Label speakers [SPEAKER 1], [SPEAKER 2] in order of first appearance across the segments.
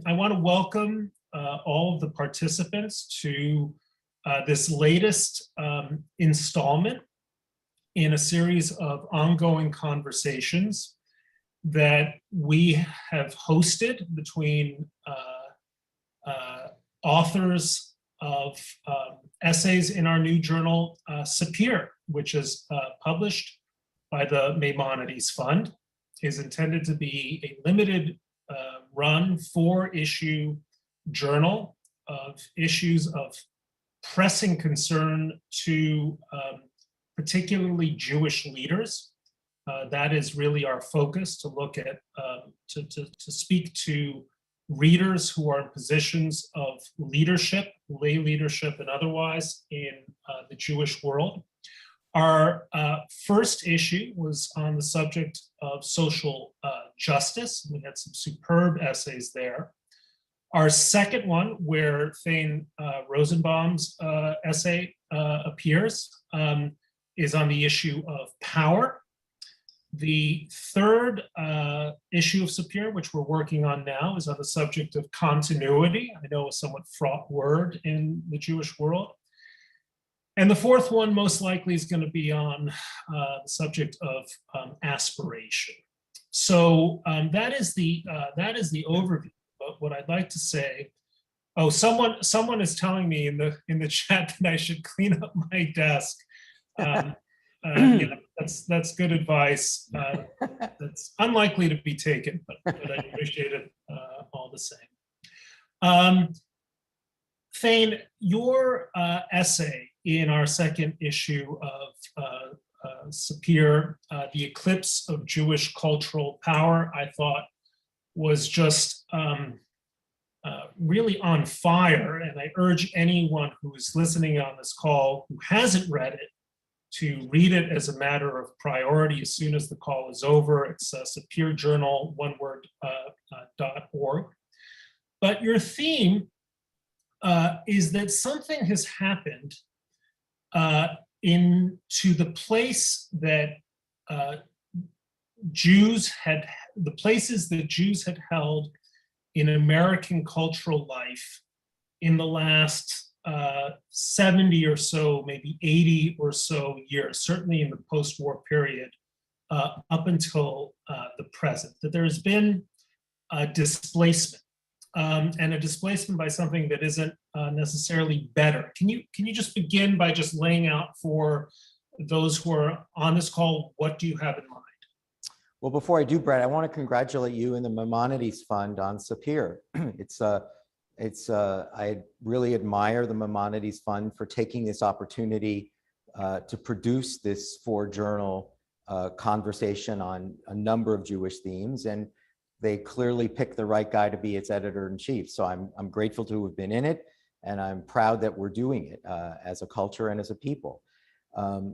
[SPEAKER 1] I want to welcome all of the participants to this latest installment in a series of ongoing conversations that we have hosted between authors of essays in our new journal, Sapir, which is published by the Maimonides Fund, is intended to be a limited run 4-issue journal of issues of pressing concern to particularly Jewish leaders. That is really our focus, to look at, to speak to readers who are in positions of leadership, lay leadership and otherwise, in the Jewish world. Our first issue was on the subject of social justice. We had some superb essays there. Our second one, where Thane Rosenbaum's essay appears, is on the issue of power. The third issue of Sapir, which we're working on now, is on the subject of continuity. I know a somewhat fraught word in the Jewish world. And the fourth one most likely is going to be on the subject of aspiration. So that is the overview. But what I'd like to say, oh, someone is telling me in the chat that I should clean up my desk. That's good advice. That's unlikely to be taken, but I appreciate it all the same. Thane, your essay in our second issue of Sapir, The Eclipse of Jewish Cultural Power, I thought was just really on fire. And I urge anyone who is listening on this call who hasn't read it to read it as a matter of priority as soon as the call is over. It's Sapir Journal, oneword.org. But your theme is that something has happened into the place that the places that Jews had held in American cultural life in the last 70 or so, maybe 80 or so years, certainly in the post-war period, up until the present, that there's been a displacement. And a displacement by something that isn't necessarily better. Can you just begin by just laying out for those who are on this call, what do you have in mind?
[SPEAKER 2] Well, before I do, Bret, I want to congratulate you and the Maimonides Fund on Sapir. I really admire the Maimonides Fund for taking this opportunity to produce this 4-journal conversation on a number of Jewish themes, and they clearly picked the right guy to be its editor-in-chief. So I'm grateful to have been in it, and I'm proud that we're doing it as a culture and as a people.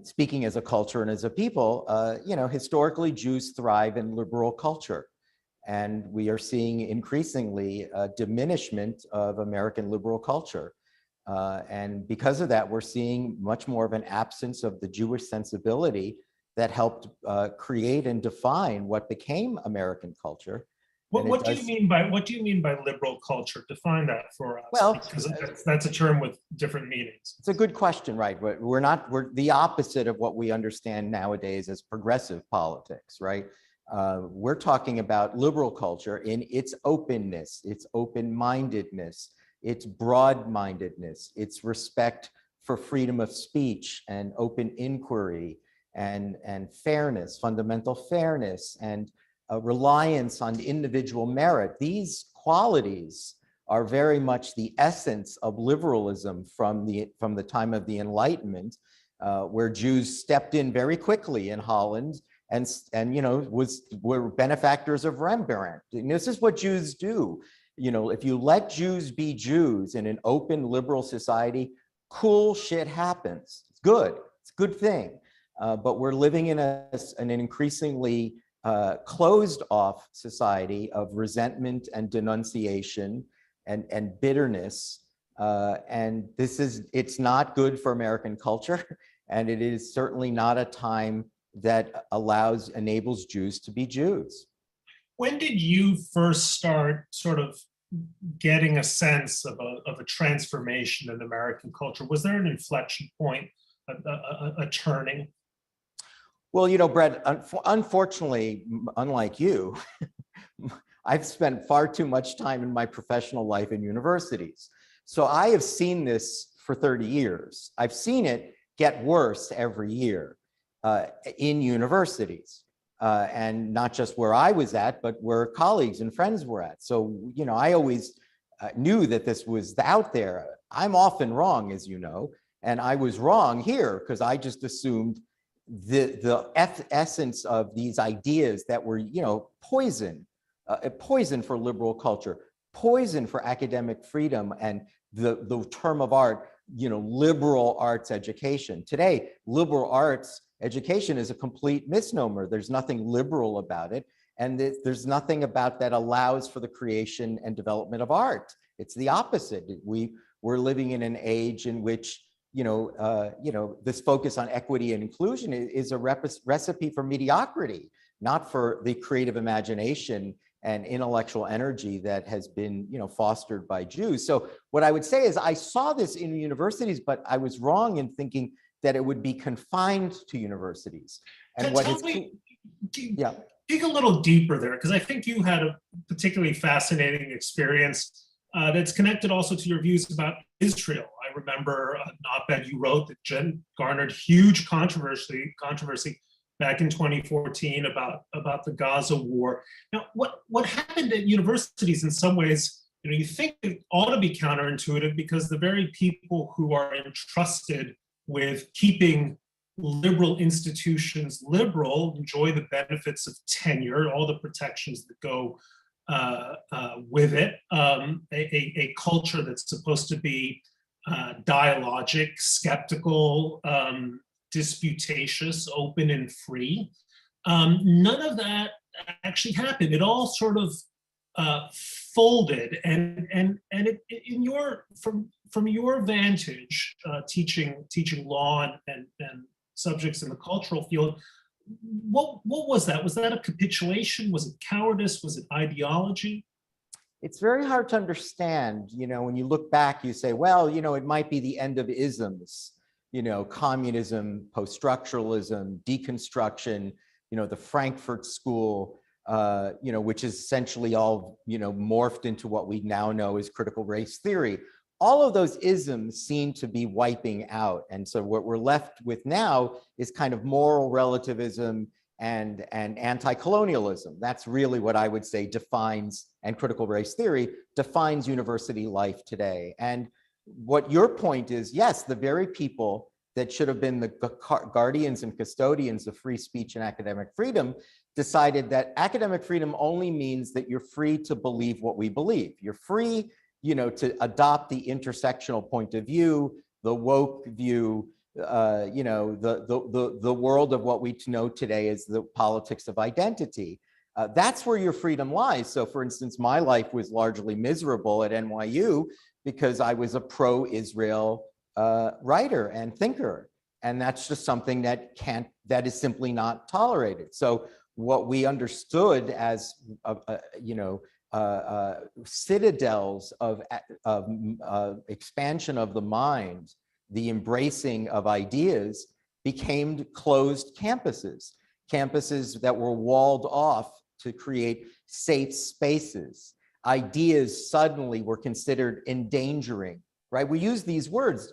[SPEAKER 2] Speaking as a culture and as a people, historically Jews thrive in liberal culture, and we are seeing increasingly a diminishment of American liberal culture. And because of that, we're seeing much more of an absence of the Jewish sensibility that helped create and define what became American culture.
[SPEAKER 1] What do you mean by liberal culture? Define that for us. Well, because that's a term with different meanings.
[SPEAKER 2] It's a good question, right? But we're the opposite of what we understand nowadays as progressive politics, right? We're talking about liberal culture in its openness, its open-mindedness, its broad-mindedness, its respect for freedom of speech and open inquiry and fairness, fundamental fairness, and a reliance on individual merit. These qualities are very much the essence of liberalism from the time of the Enlightenment, where Jews stepped in very quickly in Holland and were benefactors of Rembrandt. And this is what Jews do. If you let Jews be Jews in an open liberal society, cool shit happens. It's good. It's a good thing. But we're living in an increasingly closed off society of resentment and denunciation and bitterness. And it's not good for American culture. And it is certainly not a time that enables Jews to be Jews.
[SPEAKER 1] When did you first start sort of getting a sense of a transformation in American culture? Was there an inflection point, a turning?
[SPEAKER 2] Well, you know, Brett, unfortunately, unlike you, I've spent far too much time in my professional life in universities. So I have seen this for 30 years. I've seen it get worse every year in universities. And not just where I was at, but where colleagues and friends were at. So, you know, I always knew that this was out there. I'm often wrong, as you know, and I was wrong here because I just assumed the essence of these ideas that were, you know, poison for liberal culture, poison for academic freedom, and the term of art, you know, liberal arts education. Today, liberal arts education is a complete misnomer. There's nothing liberal about it. And there's nothing about that allows for the creation and development of art. It's the opposite. We're living in an age in which, this focus on equity and inclusion is a recipe for mediocrity, not for the creative imagination and intellectual energy that has been, fostered by Jews. So what I would say is I saw this in universities, but I was wrong in thinking that it would be confined to universities. And what has, yeah.
[SPEAKER 1] Dig a little deeper there, because I think you had a particularly fascinating experience that's connected also to your views about Israel. I remember an op-ed you wrote that garnered huge controversy back in 2014 about the Gaza war. Now, what happened at universities in some ways, you think it ought to be counterintuitive, because the very people who are entrusted with keeping liberal institutions liberal enjoy the benefits of tenure, all the protections that go with it. A culture that's supposed to be dialogic, skeptical, disputatious, open and free. None of that actually happened. It all sort of folded, and it, in your from your vantage, teaching law and subjects in the cultural field, what was that? Was that a capitulation? Was it cowardice? Was it ideology?
[SPEAKER 2] It's very hard to understand. When you look back, you say, well, it might be the end of isms, communism, post-structuralism, deconstruction, the Frankfurt School, which is essentially all, morphed into what we now know as critical race theory. All of those isms seem to be wiping out. And so what we're left with now is kind of moral relativism and anti-colonialism. That's really what I would say defines, and critical race theory defines university life today. And what your point is, yes, the very people that should have been the guardians and custodians of free speech and academic freedom decided that academic freedom only means that you're free to believe what we believe. You're free, to adopt the intersectional point of view, the woke view, the world of what we know today as the politics of identity. That's where your freedom lies. So for instance, my life was largely miserable at NYU because I was a pro-Israel writer and thinker. And that's just something that is simply not tolerated. So what we understood as, citadels of expansion of the mind, the embracing of ideas, became closed campuses that were walled off to create safe spaces. Ideas suddenly were considered endangering, right? We use these words,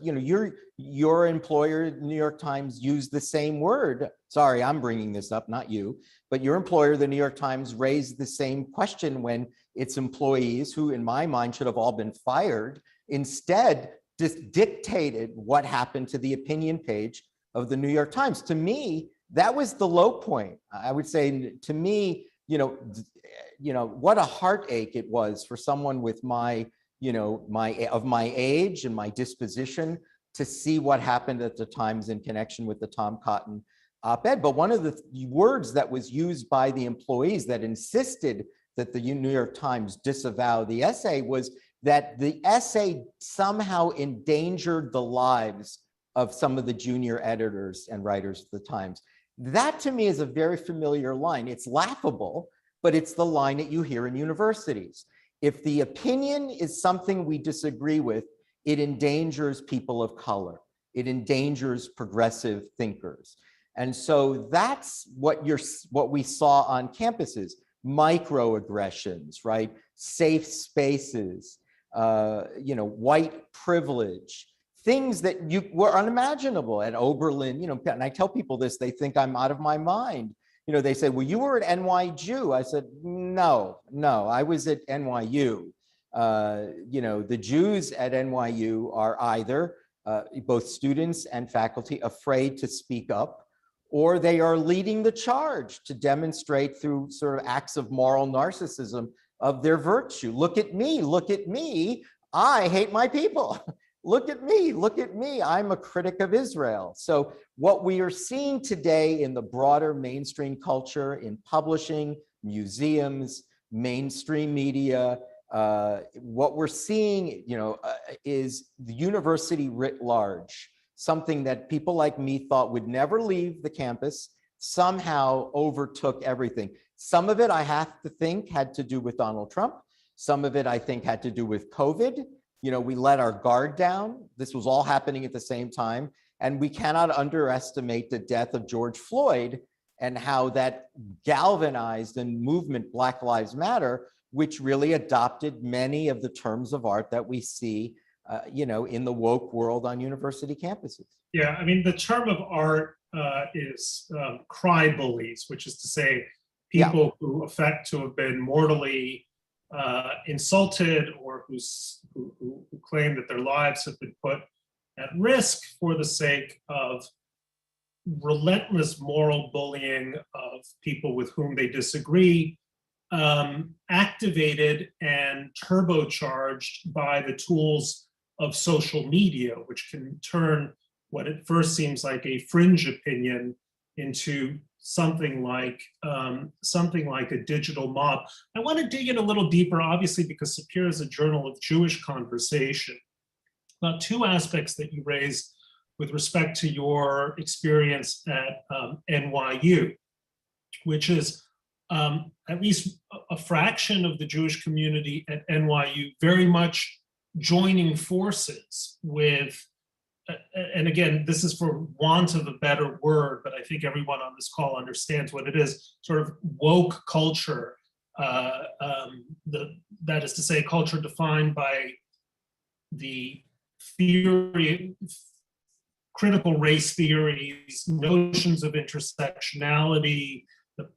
[SPEAKER 2] your employer, the New York Times, used the same word. Sorry, I'm bringing this up, not you, but your employer, the New York Times, raised the same question when its employees, who in my mind should have all been fired, instead just dictated what happened to the opinion page of the New York Times. To me, that was the low point. I would say, to me, what a heartache it was for someone with my age and my disposition to see what happened at the Times in connection with the Tom Cotton op-ed. But one of the words that was used by the employees that insisted that the New York Times disavow the essay was that the essay somehow endangered the lives of some of the junior editors and writers of the Times. That to me is a very familiar line. It's laughable, but it's the line that you hear in universities. If the opinion is something we disagree with, it endangers people of color. It endangers progressive thinkers. And so that's what we saw on campuses: microaggressions, right? Safe spaces, white privilege, things that were unimaginable at Oberlin. And I tell people this, they think I'm out of my mind. They say, well, you were at NYU. I said, no, I was at NYU. The Jews at NYU are either both students and faculty afraid to speak up, or they are leading the charge to demonstrate through sort of acts of moral narcissism of their virtue. Look at me, I hate my people. Look at me, I'm a critic of Israel. So what we are seeing today in the broader mainstream culture, in publishing, museums, mainstream media, what we're seeing, is the university writ large, something that people like me thought would never leave the campus, somehow overtook everything. Some of it, I have to think, had to do with Donald Trump. Some of it, I think, had to do with COVID. We let our guard down. This was all happening at the same time. And we cannot underestimate the death of George Floyd and how that galvanized a movement, Black Lives Matter, which really adopted many of the terms of art that we see, in the woke world on university campuses.
[SPEAKER 1] Yeah, I mean, the term of art is cry bullies, which is to say people who affect to have been mortally insulted, or who claim that their lives have been put at risk for the sake of relentless moral bullying of people with whom they disagree, activated and turbocharged by the tools of social media, which can turn what at first seems like a fringe opinion into something like a digital mob. I want to dig in a little deeper, obviously, because Sapir is a journal of Jewish conversation, about two aspects that you raised with respect to your experience at NYU, which is at least a fraction of the Jewish community at NYU very much joining forces with, and again, this is for want of a better word, but I think everyone on this call understands what it is, sort of woke culture. That is to say, culture defined by the theory, critical race theories, notions of intersectionality, the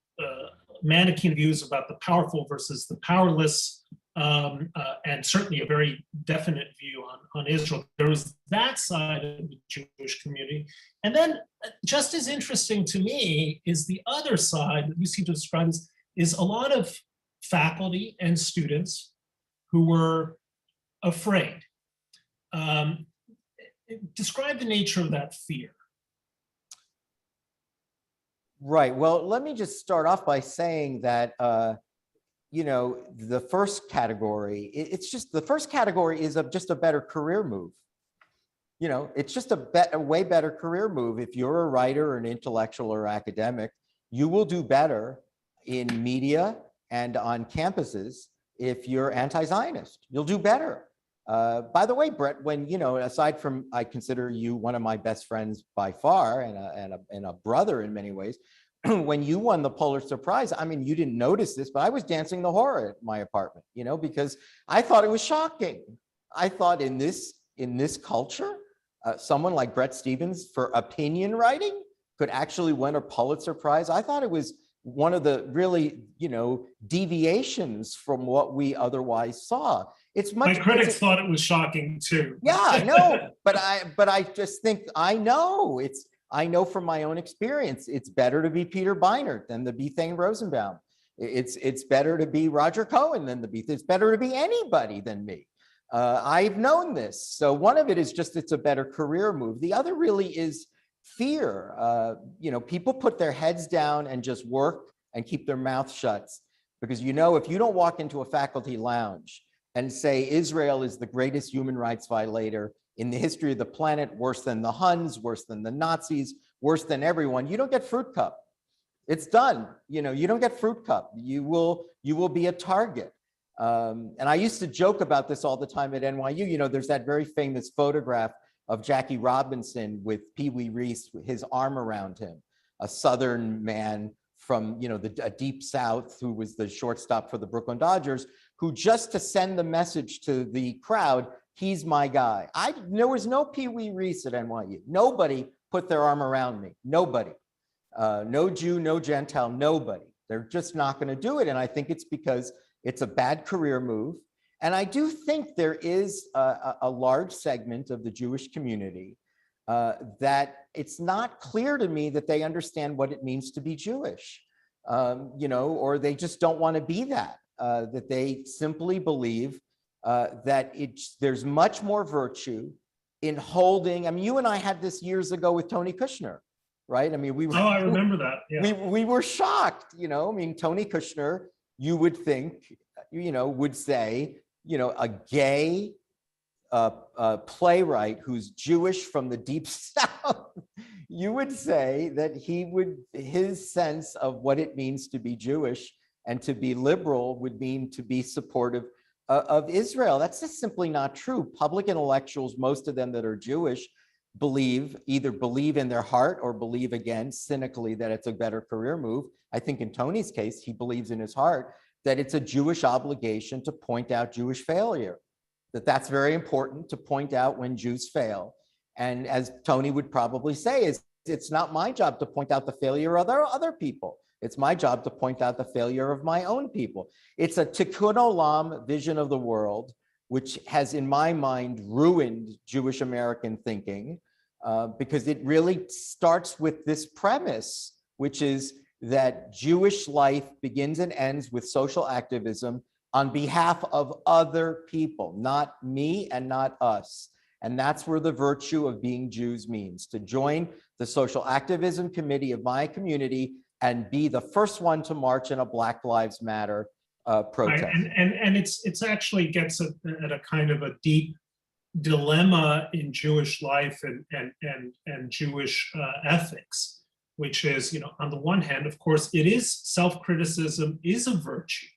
[SPEAKER 1] Manichaean views about the powerful versus the powerless, and certainly a very definite view on Israel. There was that side of the Jewish community. And then just as interesting to me is the other side that you seem to describe is a lot of faculty and students who were afraid. Describe the nature of that fear.
[SPEAKER 2] Right. Well, let me just start off by saying that, the first category, the first category is just a better career move. It's just a way better career move. If you're a writer or an intellectual or academic, you will do better in media and on campuses if you're anti-Zionist. You'll do better. By the way, Bret, when, aside from, I consider you one of my best friends by far and a brother in many ways, when you won the Pulitzer Prize, I mean, you didn't notice this, but I was dancing the horror at my apartment, because I thought it was shocking. I thought in this culture, someone like Bret Stephens for opinion writing could actually win a Pulitzer Prize. I thought it was one of the really, deviations from what we otherwise saw. It's much.
[SPEAKER 1] My critics thought it was shocking too.
[SPEAKER 2] Yeah, I know, but I just think I know from my own experience, it's better to be Peter Beinart than to be Thane Rosenbaum. It's better to be Roger Cohen than to be. It's better to be anybody than me. I've known this. So one of it is just it's a better career move. The other really is fear. People put their heads down and just work and keep their mouth shut, because if you don't walk into a faculty lounge and say Israel is the greatest human rights violator in the history of the planet, worse than the Huns, worse than the Nazis, worse than everyone, you don't get fruit cup. It's done. You don't get fruit cup. You will be a target. And I used to joke about this all the time at NYU. You know, there's that very famous photograph of Jackie Robinson with Pee Wee Reese, with his arm around him, a Southern man from, you know, a deep South who was the shortstop for the Brooklyn Dodgers, who just to send the message to the crowd, he's my guy. There was no Pee Wee Reese at NYU. Nobody put their arm around me. Nobody. No Jew, no Gentile, nobody. They're just not going to do it. And I think it's because it's a bad career move. And I do think there is a large segment of the Jewish community that it's not clear to me that they understand what it means to be Jewish, you know, or they just don't want to be that, that they simply believe that there's much more virtue in holding. I mean, you and I had this years ago with Tony Kushner, right? I mean, we were.
[SPEAKER 1] Oh, I remember that. Yeah.
[SPEAKER 2] We were shocked, you know. I mean, Tony Kushner, you would think, you know, would say, you know, a gay playwright who's Jewish from the deep South, you would say that his sense of what it means to be Jewish and to be liberal would mean to be supportive of Israel. That's just simply not true. Public intellectuals, most of them that are Jewish, either believe in their heart or believe, again, cynically, that it's a better career move. I think in Tony's case, he believes in his heart that it's a Jewish obligation to point out Jewish failure, that's very important to point out when Jews fail. And as Tony would probably say, it's not my job to point out the failure of other people. It's my job to point out the failure of my own people. It's a tikkun olam vision of the world, which has, in my mind, ruined Jewish American thinking, because it really starts with this premise, which is that Jewish life begins and ends with social activism on behalf of other people, not me and not us. And that's where the virtue of being Jews means, to join the social activism committee of my community and be the first one to march in a Black Lives Matter protest.
[SPEAKER 1] Right. And it's actually gets at a kind of a deep dilemma in Jewish life and Jewish ethics, which is, you know, on the one hand, of course, it is self-criticism is a virtue.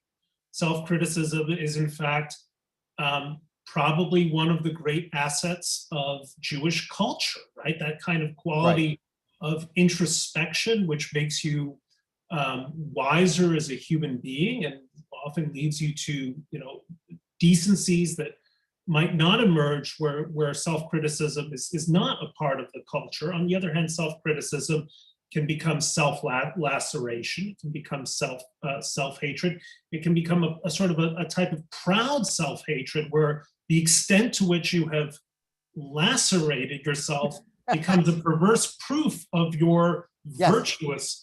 [SPEAKER 1] Self-criticism is, in fact, probably one of the great assets of Jewish culture, right? That kind of quality of introspection, which makes you wiser as a human being and often leads you to, you know, decencies that might not emerge where self-criticism is not a part of the culture. On the other hand, self-criticism can become self-laceration. It can become self-hatred. It can become a sort of a type of proud self-hatred where the extent to which you have lacerated yourself becomes a perverse proof of your virtuousness.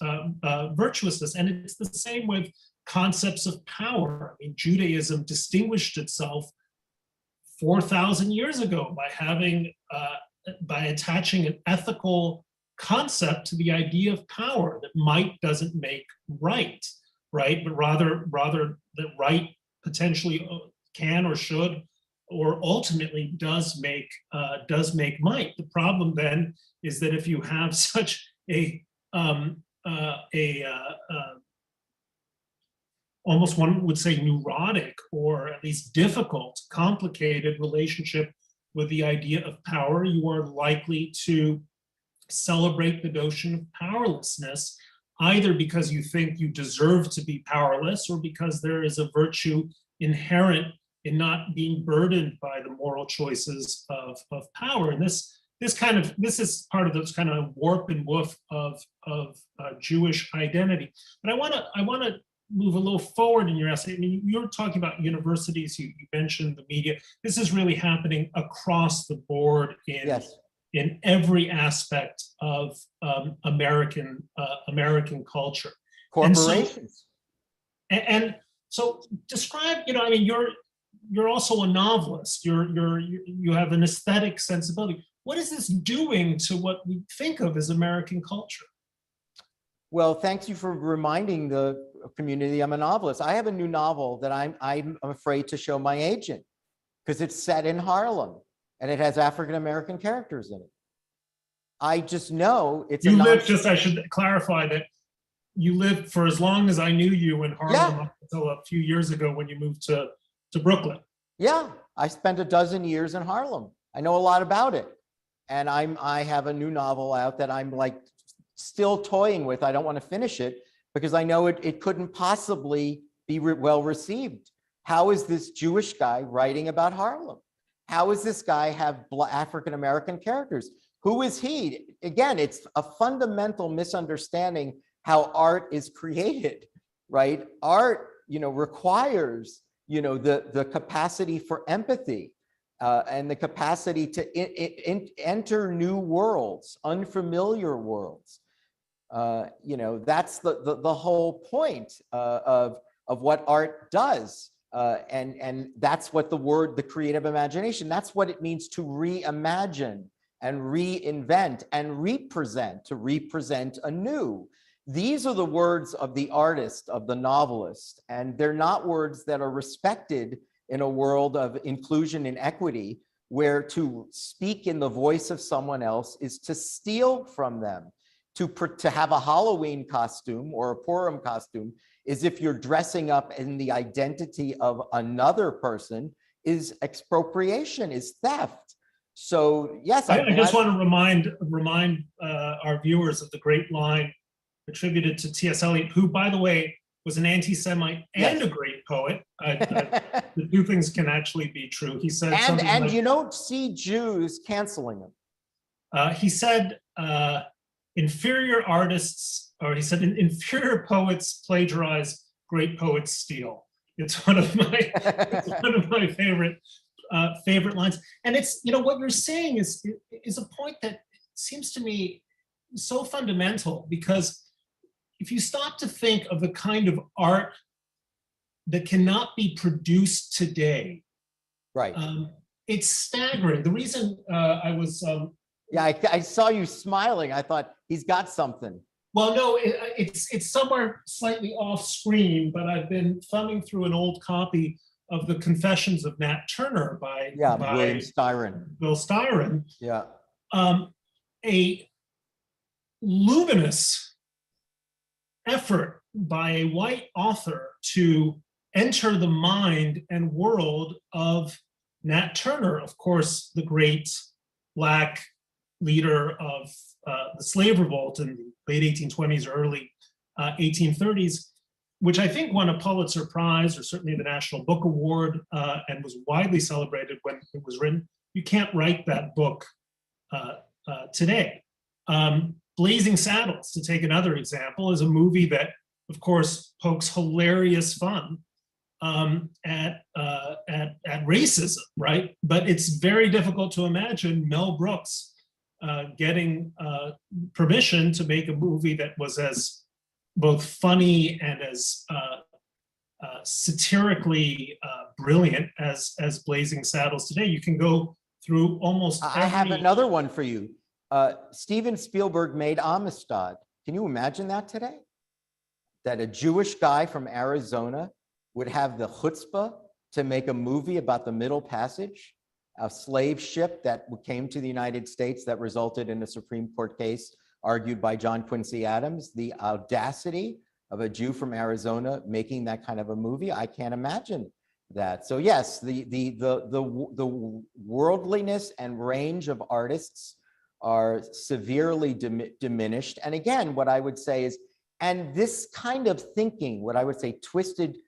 [SPEAKER 1] And it's the same with concepts of power. I mean, Judaism distinguished itself 4,000 years ago by attaching an ethical concept to the idea of power, that might doesn't make right, but rather that right potentially can or should or ultimately does make might. The problem then is that if you have such a almost, one would say, neurotic or at least difficult, complicated relationship with the idea of power, you are likely to celebrate the notion of powerlessness, either because you think you deserve to be powerless or because there is a virtue inherent in not being burdened by the moral choices of power. And this is part of this kind of warp and woof of Jewish identity. But I want to move a little forward in your essay. I mean, you're talking about universities. You mentioned the media. This is really happening across the board in every aspect of American culture.
[SPEAKER 2] Corporations.
[SPEAKER 1] And so describe, you know, I mean, you're also a novelist. You have an aesthetic sensibility. What is this doing to what we think of as American culture?
[SPEAKER 2] Well, thank you for reminding the community I'm a novelist. I have a new novel that I'm afraid to show my agent because it's set in Harlem and it has African-American characters in it. I just know it's
[SPEAKER 1] I should clarify that you lived for as long as I knew you in Harlem, up until a few years ago when you moved to to Brooklyn.
[SPEAKER 2] Yeah, I spent a dozen years in Harlem. I know a lot about it. And I have a new novel out that I'm like still toying with. I don't want to finish it because I know it couldn't possibly be well received. How is this Jewish guy writing about Harlem? How is this guy have African-American characters? Who is he? Again, it's a fundamental misunderstanding how art is created, right? Art, requires, the capacity for empathy and the capacity to enter new worlds, unfamiliar worlds. That's the whole point of what art does. And that's what the creative imagination, that's what it means to reimagine and reinvent and to represent anew. These are the words of the artist, of the novelist, and they're not words that are respected in a world of inclusion and equity, where to speak in the voice of someone else is to steal from them. To have a Halloween costume or a Purim costume is if you're dressing up in the identity of another person, is expropriation, is theft. So yes,
[SPEAKER 1] I just want to remind our viewers of the great line attributed to T.S. Eliot, who, by the way, was an anti-Semite and a great poet. The two things can actually be true. He said something
[SPEAKER 2] and
[SPEAKER 1] like,
[SPEAKER 2] you don't see Jews canceling him.
[SPEAKER 1] He said, inferior artists, or he said, inferior poets plagiarize, great poets steal. It's one of my favorite lines. And it's, what you're saying is a point that seems to me so fundamental, because if you stop to think of the kind of art that cannot be produced today,
[SPEAKER 2] right?
[SPEAKER 1] It's staggering. The reason I was
[SPEAKER 2] I saw you smiling. I thought he's got something.
[SPEAKER 1] Well, no, it's somewhere slightly off screen, but I've been thumbing through an old copy of the Confessions of Nat Turner by
[SPEAKER 2] William Styron.
[SPEAKER 1] Bill Styron.
[SPEAKER 2] Yeah.
[SPEAKER 1] A luminous effort by a white author to enter the mind and world of Nat Turner, of course, the great Black leader of the slave revolt in the late 1820s, early 1830s, which I think won a Pulitzer Prize, or certainly the National Book Award, and was widely celebrated when it was written. You can't write that book today. Blazing Saddles, to take another example, is a movie that, of course, pokes hilarious fun at racism, right? But it's very difficult to imagine Mel Brooks getting permission to make a movie that was as both funny and as satirically brilliant as Blazing Saddles today. You can go through almost every...
[SPEAKER 2] I have another one for you. Steven Spielberg made Amistad. Can you imagine that today? That a Jewish guy from Arizona would have the chutzpah to make a movie about the Middle Passage, a slave ship that came to the United States that resulted in a Supreme Court case argued by John Quincy Adams. The audacity of a Jew from Arizona making that kind of a movie, I can't imagine that. So yes, the worldliness and range of artists are severely diminished. And again, what I would say is, and this kind of thinking, what I would say twisted,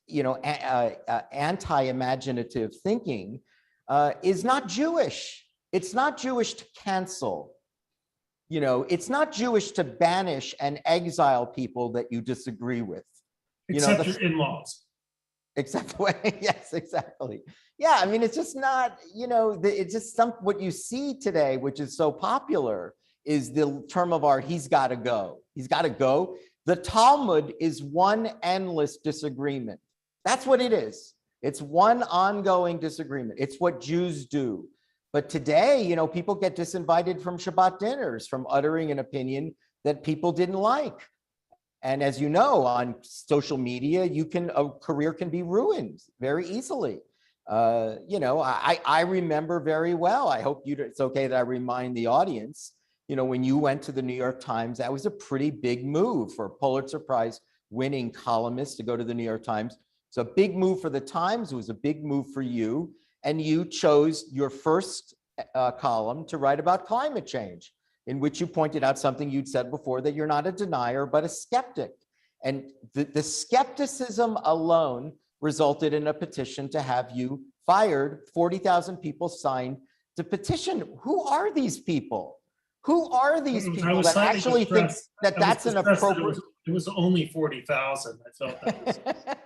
[SPEAKER 2] anti-imaginative thinking is not Jewish. It's not Jewish to cancel. It's not Jewish to banish and exile people that you disagree with.
[SPEAKER 1] Except your in-laws.
[SPEAKER 2] Except yes, exactly. Yeah, I mean, it's just not, it's just what you see today, which is so popular, is the term of art, he's got to go. He's got to go. The Talmud is one endless disagreement. That's what it is. It's one ongoing disagreement. It's what Jews do. But today, people get disinvited from Shabbat dinners, from uttering an opinion that people didn't like. And as you know, on social media, a career can be ruined very easily. I remember very well, I hope it's okay that I remind the audience, when you went to the New York Times, that was a pretty big move for a Pulitzer Prize winning columnist to go to the New York Times. It's a big move for the Times. It was a big move for you. And you chose your first column to write about climate change, in which you pointed out something you'd said before, that you're not a denier, but a skeptic. And the skepticism alone resulted in a petition to have you fired. 40,000 people signed the petition. Who are these people? Who are these people that actually think that that's an appropriate?
[SPEAKER 1] It was only 40,000. I felt that was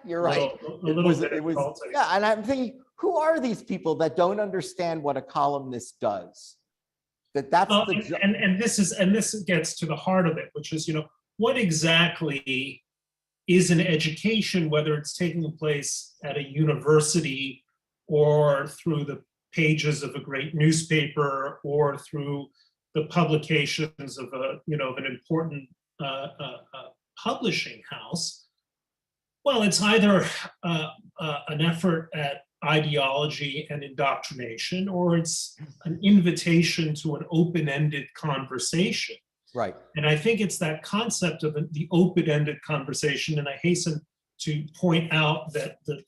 [SPEAKER 2] You're right.
[SPEAKER 1] it was,
[SPEAKER 2] yeah, and I'm thinking, who are these people that don't understand what a columnist does?
[SPEAKER 1] This gets to the heart of it, which is, what exactly is an education, whether it's taking place at a university or through the pages of a great newspaper or through the publications of an important publishing house. Well, it's either an effort at ideology and indoctrination, or it's an invitation to an open-ended conversation.
[SPEAKER 2] Right.
[SPEAKER 1] And I think it's that concept of the open-ended conversation. And I hasten to point out that the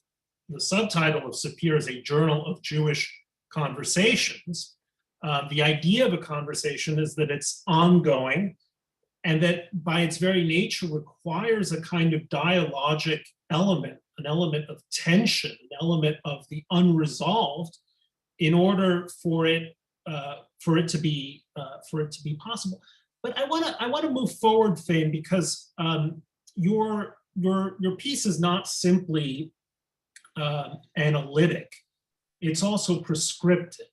[SPEAKER 1] subtitle of Sapir is a journal of Jewish conversations. The idea of a conversation is that it's ongoing and that by its very nature requires a kind of dialogic element, an element of tension, an element of the unresolved, in order for it to be possible. But I want to move forward, Thane, because your piece is not simply analytic; it's also prescriptive,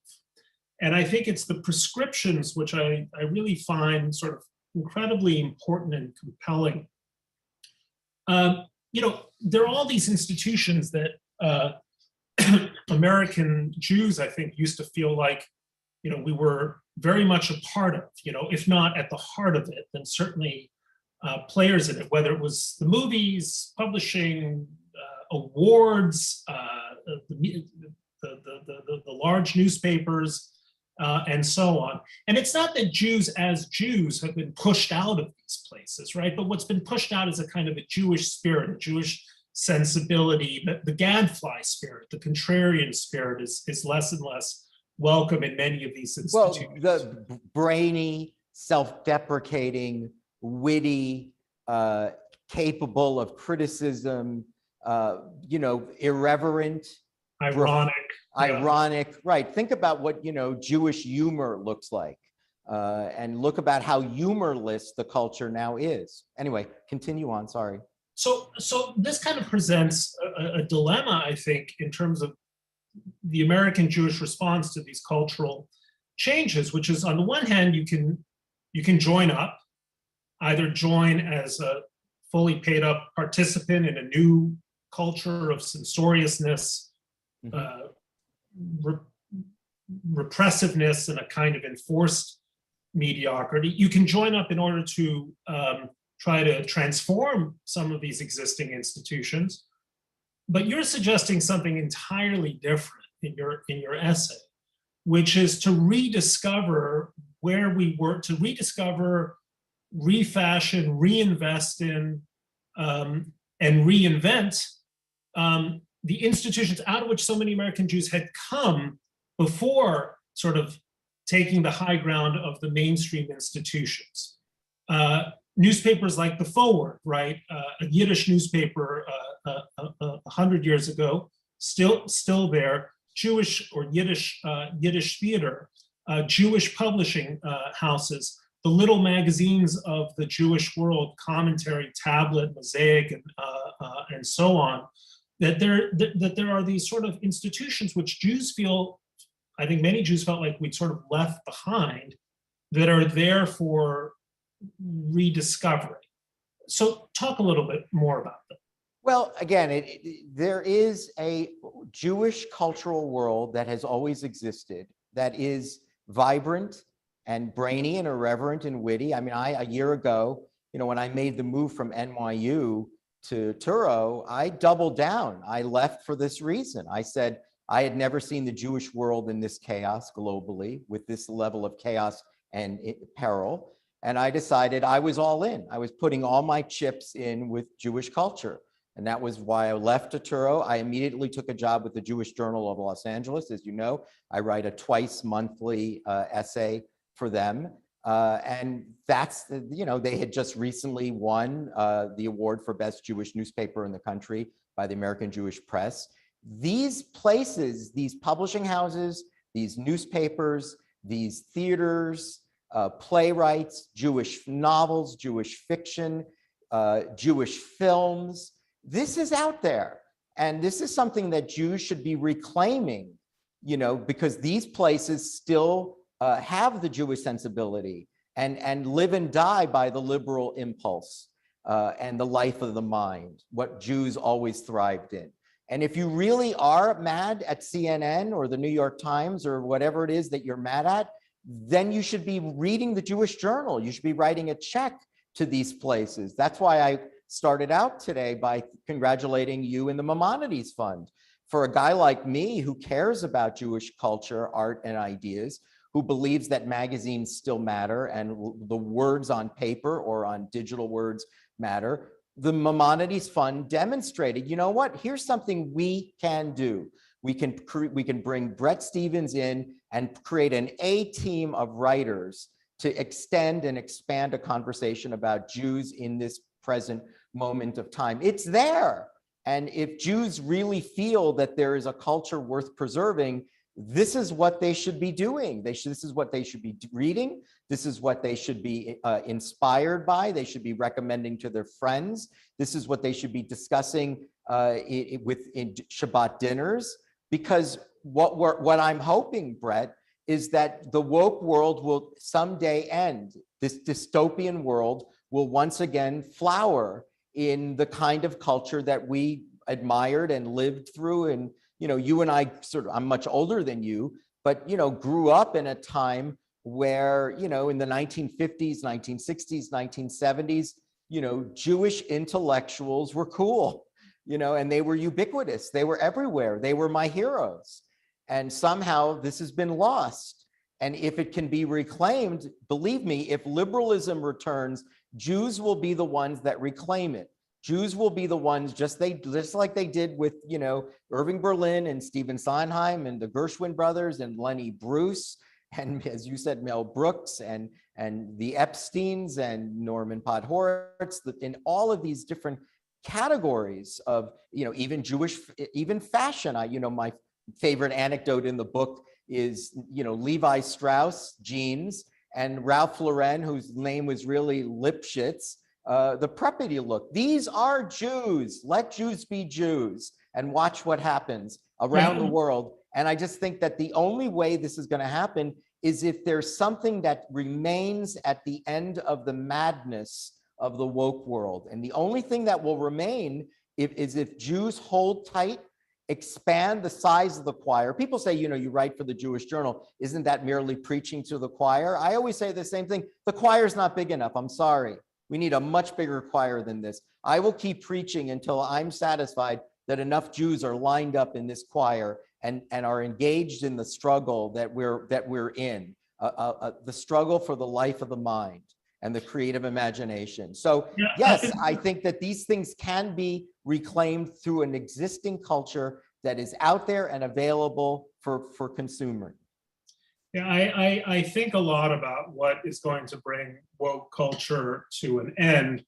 [SPEAKER 1] and I think it's the prescriptions which I really find sort of incredibly important and compelling. There are all these institutions that American Jews, I think, used to feel like, we were very much a part of, if not at the heart of it, then certainly players in it, whether it was the movies, publishing, awards, the large newspapers, and so on. And it's not that Jews as Jews have been pushed out of these places, right? But what's been pushed out is a kind of a Jewish spirit, a Jewish sensibility. The gadfly spirit, the contrarian spirit is less and less welcome in many of these institutions.
[SPEAKER 2] Well, the brainy, self-deprecating, witty, capable of criticism, irreverent, ironic, right? Think about what Jewish humor looks like, and look about how humorless the culture now is. Anyway, continue on. Sorry.
[SPEAKER 1] So this kind of presents a dilemma, I think, in terms of the American Jewish response to these cultural changes, which is, on the one hand, you can join up, either join as a fully paid up participant in a new culture of censoriousness, repressiveness, and a kind of enforced mediocrity. You can join up in order to try to transform some of these existing institutions. But you're suggesting something entirely different in your essay, which is to rediscover where we were, to rediscover, refashion, reinvest in, and reinvent the institutions out of which so many American Jews had come before sort of taking the high ground of the mainstream institutions. Newspapers like The Forward, right? A Yiddish newspaper 100 years ago, still there. Jewish or Yiddish theater, Jewish publishing houses, the little magazines of the Jewish world, Commentary, Tablet, Mosaic, and so on. That there are these sort of institutions which Jews feel, I think many Jews felt like we'd sort of left behind, that are there for rediscovery. So talk a little bit more about them.
[SPEAKER 2] Well, again, there is a Jewish cultural world that has always existed, that is vibrant and brainy and irreverent and witty. I mean, a year ago, when I made the move from NYU to Touro, I doubled down. I left for this reason. I said I had never seen the Jewish world in this chaos globally, with this level of chaos and peril. And I decided I was all in. I was putting all my chips in with Jewish culture. And that was why I left Arturo. I immediately took a job with the Jewish Journal of Los Angeles. As you know, I write a twice monthly essay for them. And that's, they had just recently won the award for best Jewish newspaper in the country by the American Jewish Press. These places, these publishing houses, these newspapers, these theaters, playwrights, Jewish novels, Jewish fiction, Jewish films, this is out there. And this is something that Jews should be reclaiming, because these places still have the Jewish sensibility and live and die by the liberal impulse and the life of the mind, what Jews always thrived in. And if you really are mad at CNN or the New York Times or whatever it is that you're mad at, then you should be reading the Jewish Journal. You should be writing a check to these places. That's why I started out today by congratulating you and the Maimonides Fund. For a guy like me who cares about Jewish culture, art, and ideas, who believes that magazines still matter and the words on paper or on digital words matter, the Maimonides Fund demonstrated, you know what, here's something we can do. We can bring Bret Stephens in and create an A-team of writers to extend and expand a conversation about Jews in this present moment of time. It's there. And if Jews really feel that there is a culture worth preserving, this is what they should be doing. This is what they should be reading. This is what they should be inspired by. They should be recommending to their friends. This is what they should be discussing in Shabbat dinners. Because what I'm hoping, Bret, is that the woke world will someday end. This dystopian world will once again flower in the kind of culture that we admired and lived through. And, you and I I'm much older than you, but, grew up in a time where, in the 1950s, 1960s, 1970s, Jewish intellectuals were cool, and they were ubiquitous. They were everywhere. They were my heroes. And somehow this has been lost. And if it can be reclaimed, believe me, if liberalism returns, Jews will be the ones that reclaim it. Jews will be the ones, just like they did with, Irving Berlin and Stephen Sondheim and the Gershwin brothers and Lenny Bruce, and as you said, Mel Brooks and the Epsteins and Norman Podhoretz, in all of these different categories of, even Jewish, even fashion. My favorite anecdote in the book is, Levi Strauss jeans and Ralph Lauren, whose name was really Lipschitz, the preppy look. These are Jews. Let Jews be Jews and watch what happens around the world. And I just think that the only way this is going to happen is if there's something that remains at the end of the madness of the woke world. And the only thing that will remain is if Jews hold tight, expand the size of the choir. People say, you write for the Jewish Journal. Isn't that merely preaching to the choir? I always say the same thing. The choir's not big enough. I'm sorry. We need a much bigger choir than this. I will keep preaching until I'm satisfied that enough Jews are lined up in this choir and are engaged in the struggle that we're in, the struggle for the life of the mind and the creative imagination. So yes, I think that these things can be reclaimed through an existing culture that is out there and available for consumers.
[SPEAKER 1] Yeah, I think a lot about what is going to bring woke culture to an end.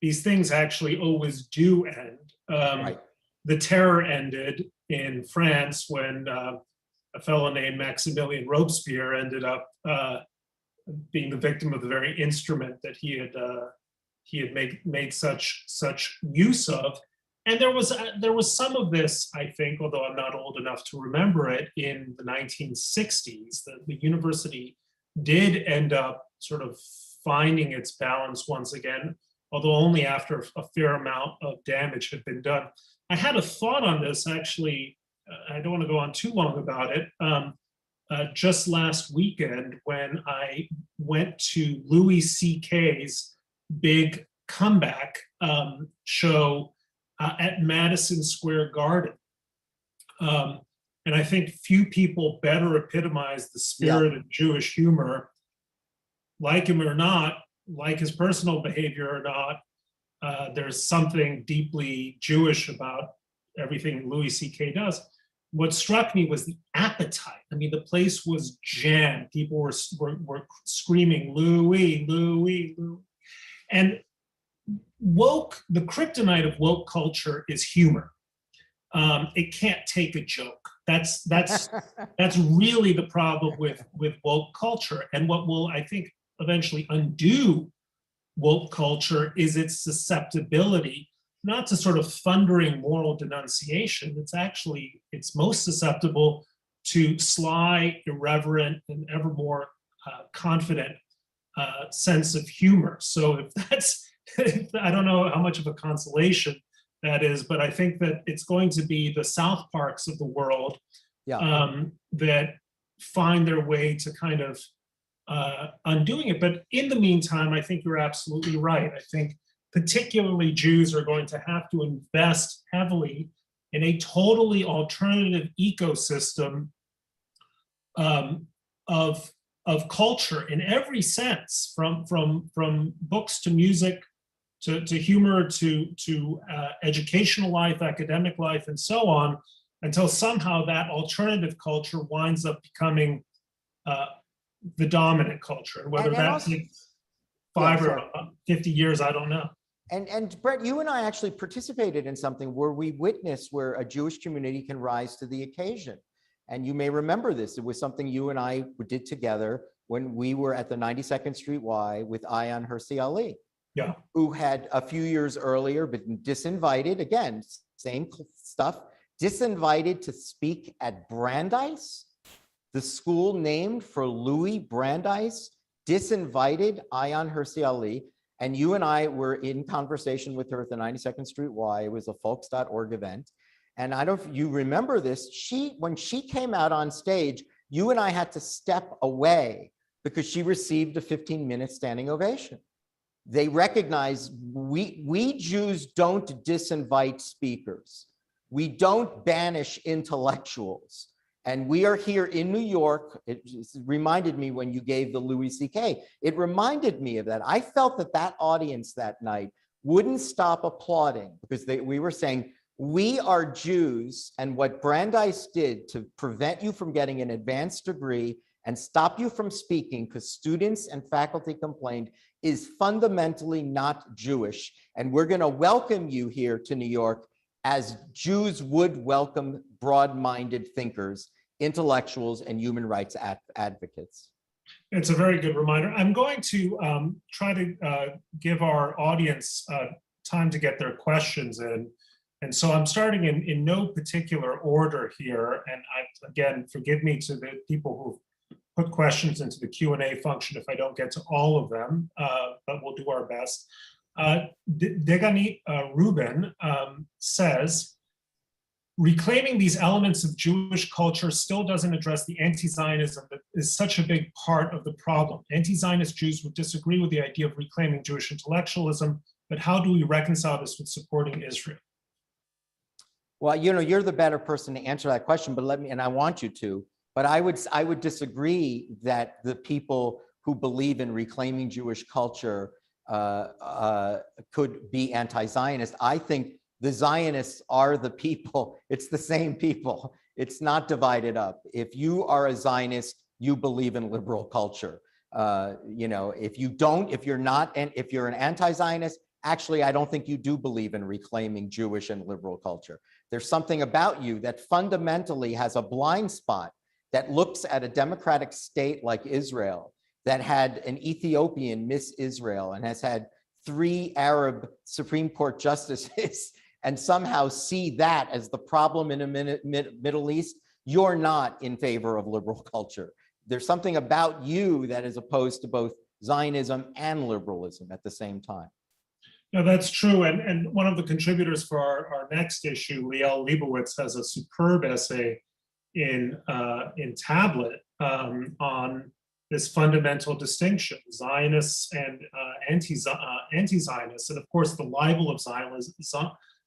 [SPEAKER 1] These things actually always do end.
[SPEAKER 2] Right.
[SPEAKER 1] The terror ended in France when a fellow named Maximilien Robespierre ended up being the victim of the very instrument that he had made such use of. And there was some of this, I think, although I'm not old enough to remember it, in the 1960s. The university did end up sort of finding its balance once again, although only after a fair amount of damage had been done. I had a thought on this, actually. I don't want to go on too long about it. Just last weekend, when I went to Louis C.K.'s big comeback show at Madison Square Garden. And I think few people better epitomize the spirit of Jewish humor, like him or not, like his personal behavior or not, there's something deeply Jewish about everything Louis C.K. does. What struck me was the appetite. I mean, the place was jammed. People were screaming, Louis, Louis, Louis. And woke, the kryptonite of woke culture is humor. It can't take a joke. That's really the problem with woke culture. And what will, I think, eventually undo woke culture is its susceptibility, not to sort of thundering moral denunciation. It's most susceptible to sly, irreverent, and ever more confident sense of humor. So if that's, I don't know how much of a consolation that is, but I think that it's going to be the South Parks of the world that find their way to kind of undoing it. But in the meantime, I think you're absolutely right. I think particularly Jews are going to have to invest heavily in a totally alternative ecosystem of culture in every sense, from books to music to humor to educational life, academic life, and so on, until somehow that alternative culture winds up becoming the dominant culture. And whether that's 5 or 50 years, I don't know.
[SPEAKER 2] And Bret, you and I actually participated in something where we witnessed where a Jewish community can rise to the occasion. And you may remember this. It was something you and I did together when we were at the 92nd Street Y with Ayan Hirsi Ali, who had a few years earlier been disinvited, again, same stuff, disinvited to speak at Brandeis, the school named for Louis Brandeis, disinvited Ayan Hirsi Ali. And you and I were in conversation with her at the 92nd Street Y. It was a folks.org event. And I don't know if you remember this, when she came out on stage, you and I had to step away because she received a 15-minute standing ovation. They recognize we Jews don't disinvite speakers. We don't banish intellectuals. And we are here in New York. It reminded me when you gave the Louis C.K., it reminded me of that. I felt that audience that night wouldn't stop applauding because we were saying, we are Jews, and what Brandeis did to prevent you from getting an advanced degree and stop you from speaking because students and faculty complained is fundamentally not Jewish. And we're going to welcome you here to New York as Jews would welcome broad-minded thinkers, intellectuals, and human rights advocates.
[SPEAKER 1] It's a very good reminder. I'm going to try to give our audience time to get their questions in. And so I'm starting in no particular order here. And again, forgive me to the people who put questions into the Q&A function if I don't get to all of them, but we'll do our best. Deganit Rubin says, reclaiming these elements of Jewish culture still doesn't address the anti-Zionism that is such a big part of the problem. Anti-Zionist Jews would disagree with the idea of reclaiming Jewish intellectualism, but how do we reconcile this with supporting Israel?
[SPEAKER 2] Well, you know, you're the better person to answer that question, but let me, and I want you to, but I would disagree that the people who believe in reclaiming Jewish culture could be anti-Zionist. I think the Zionists are the people. It's the same people. It's not divided up. If you are a Zionist, you believe in liberal culture. You know, if you're an anti-Zionist, actually, I don't think you do believe in reclaiming Jewish and liberal culture. There's something about you that fundamentally has a blind spot that looks at a democratic state like Israel that had an Ethiopian Miss Israel and has had 3 Arab Supreme Court justices and somehow see that as the problem in the Middle East. You're not in favor of liberal culture. There's something about you that is opposed to both Zionism and liberalism at the same time.
[SPEAKER 1] No, that's true. And one of the contributors for our next issue, Liel Leibowitz, has a superb essay in Tablet on this fundamental distinction, Zionists and anti-Zionists. And of course, the libel of Zionism,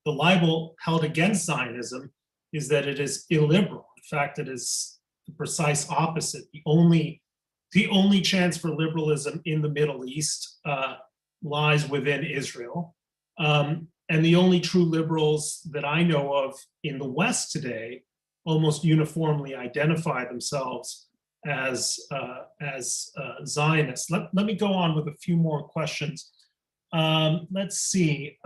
[SPEAKER 1] the libel held against Zionism is that it is illiberal. In fact, it is the precise opposite. The only chance for liberalism in the Middle East lies within Israel. And the only true liberals that I know of in the West today almost uniformly identify themselves as Zionists. Let me go on with a few more questions. Let's see.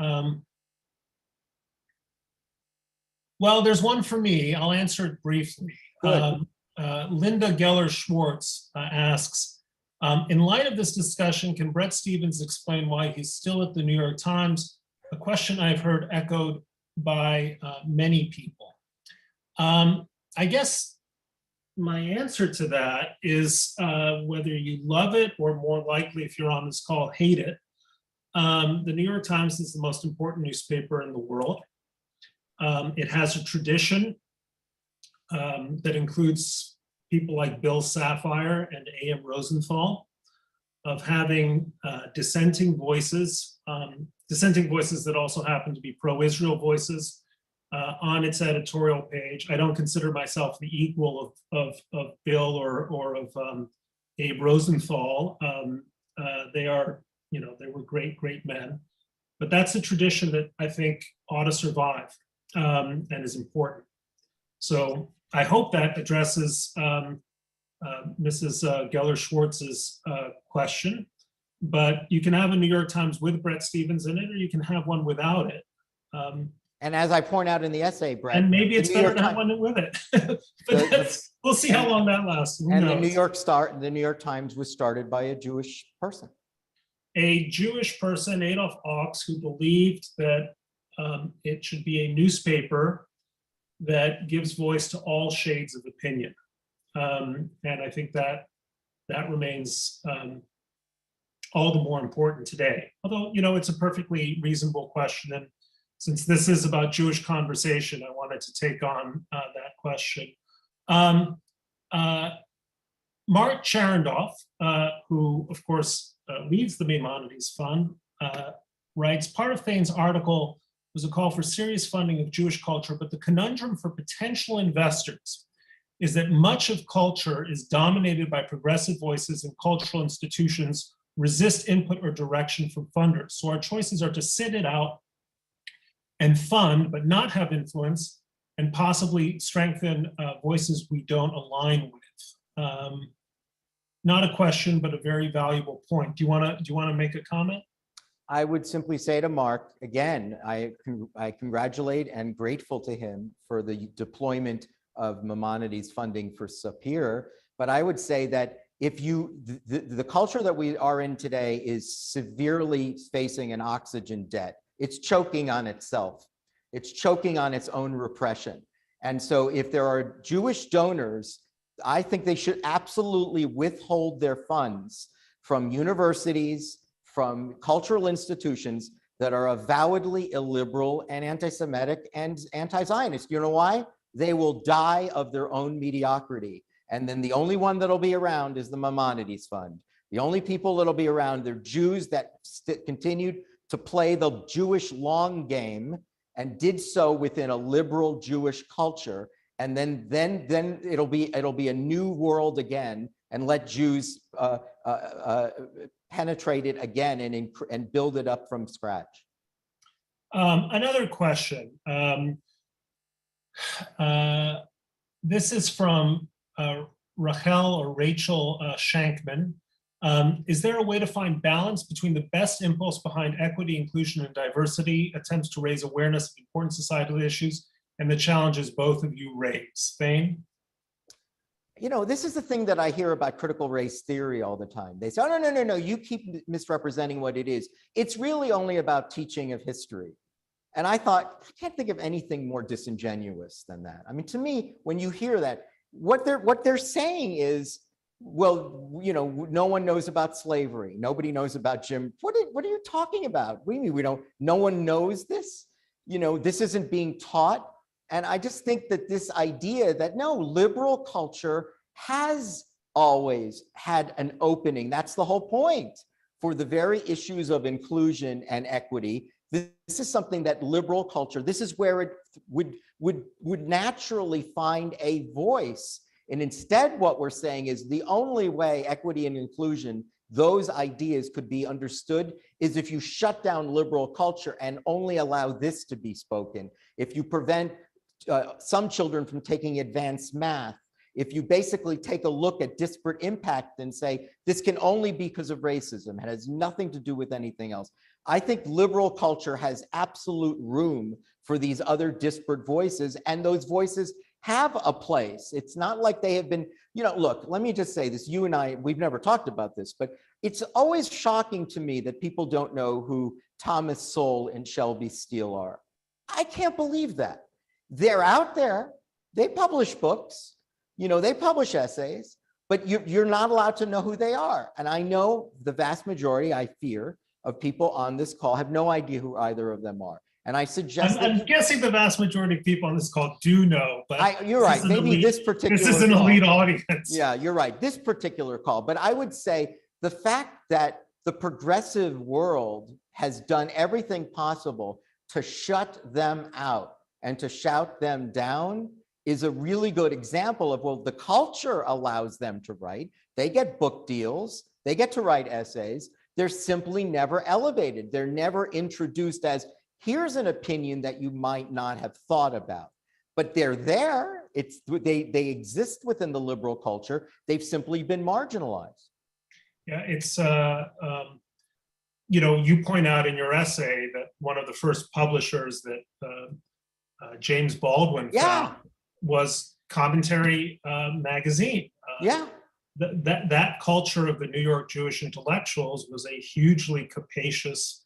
[SPEAKER 1] Well, there's one for me. I'll answer it briefly. Linda Geller-Schwartz asks, in light of this discussion, can Bret Stephens explain why he's still at the New York Times? A question I've heard echoed by many people. I guess my answer to that is whether you love it or, more likely, if you're on this call, hate it. The New York Times is the most important newspaper in the world. It has a tradition that includes people like Bill Safire and A.M. Rosenthal of having dissenting voices that also happen to be pro-Israel voices on its editorial page. I don't consider myself the equal of Bill or of Abe Rosenthal. They are, they were great, great men. But that's a tradition that I think ought to survive and is important. So I hope that addresses Mrs. Geller-Schwartz's question. But you can have a New York Times with Bret Stephens in it, or you can have one without it.
[SPEAKER 2] And as I point out in the essay, Bret,
[SPEAKER 1] and maybe it's better to have one with it. But we'll see how long that lasts. Who
[SPEAKER 2] and
[SPEAKER 1] knows?
[SPEAKER 2] The New York Times was started by a Jewish person.
[SPEAKER 1] A Jewish person, Adolf Ochs, who believed that it should be a newspaper that gives voice to all shades of opinion. And I think that remains all the more important today. Although, it's a perfectly reasonable question. And since this is about Jewish conversation, I wanted to take on that question. Mark Charendorf, who of course leads the Maimonides Fund, writes, part of Thane's article was a call for serious funding of Jewish culture, but the conundrum for potential investors is that much of culture is dominated by progressive voices, and cultural institutions resist input or direction from funders. So our choices are to sit it out and fund, but not have influence, and possibly strengthen voices we don't align with. Not a question, but a very valuable point. Do you want to make a comment?
[SPEAKER 2] I would simply say to Mark, again, I congratulate and grateful to him for the deployment of Maimonides funding for Sapir. But I would say that if the culture that we are in today is severely facing an oxygen debt. It's choking on itself. It's choking on its own repression. And so if there are Jewish donors, I think they should absolutely withhold their funds from universities, from cultural institutions that are avowedly illiberal and anti-Semitic and anti-Zionist. You know why? They will die of their own mediocrity. And then the only one that'll be around is the Maimonides Fund. The only people that'll be around, they're Jews that continued to play the Jewish long game and did so within a liberal Jewish culture. And then it'll be a new world again, and let Jews penetrate it again and build it up from scratch.
[SPEAKER 1] Another question. This is from Rachel or Rachel Shankman. Is there a way to find balance between the best impulse behind equity, inclusion, and diversity, attempts to raise awareness of important societal issues, and the challenges both of you raise? Thane?
[SPEAKER 2] This is the thing that I hear about critical race theory all the time. They say, oh, no, you keep misrepresenting what it is. It's really only about teaching of history. And I thought, I can't think of anything more disingenuous than that. I mean, to me, when you hear that, what they're saying is, well, no one knows about slavery. Nobody knows about Jim. What are you talking about? We mean no one knows this? This isn't being taught. And I just think that this idea that no, liberal culture has always had an opening. That's the whole point for the very issues of inclusion and equity. This is something that liberal culture, this is where it would naturally find a voice. And instead, what we're saying is the only way equity and inclusion those ideas could be understood is if you shut down liberal culture and only allow this to be spoken. If you prevent some children from taking advanced math, if you basically take a look at disparate impact and say, this can only be because of racism, it has nothing to do with anything else. I think liberal culture has absolute room for these other disparate voices, and those voices have a place. It's not like they have been, look, let me just say this, you and I, we've never talked about this, but it's always shocking to me that people don't know who Thomas Sowell and Shelby Steele are. I can't believe that. They're out there, they publish books, they publish essays, but you're not allowed to know who they are. And I know the vast majority, I fear, of people on this call have no idea who either of them are. And I suggest
[SPEAKER 1] I'm guessing the vast majority of people on this call do know, but
[SPEAKER 2] you're right. Maybe this particular
[SPEAKER 1] this is an elite audience.
[SPEAKER 2] Yeah, you're right. This particular call. But I would say the fact that the progressive world has done everything possible to shut them out and to shout them down is a really good example of, well, the culture allows them to write. They get book deals. They get to write essays. They're simply never elevated. They're never introduced as, here's an opinion that you might not have thought about. But they're there. They exist within the liberal culture. They've simply been marginalized.
[SPEAKER 1] Yeah, it's, you point out in your essay that one of the first publishers that James Baldwin found was Commentary magazine. That culture of the New York Jewish intellectuals was a hugely capacious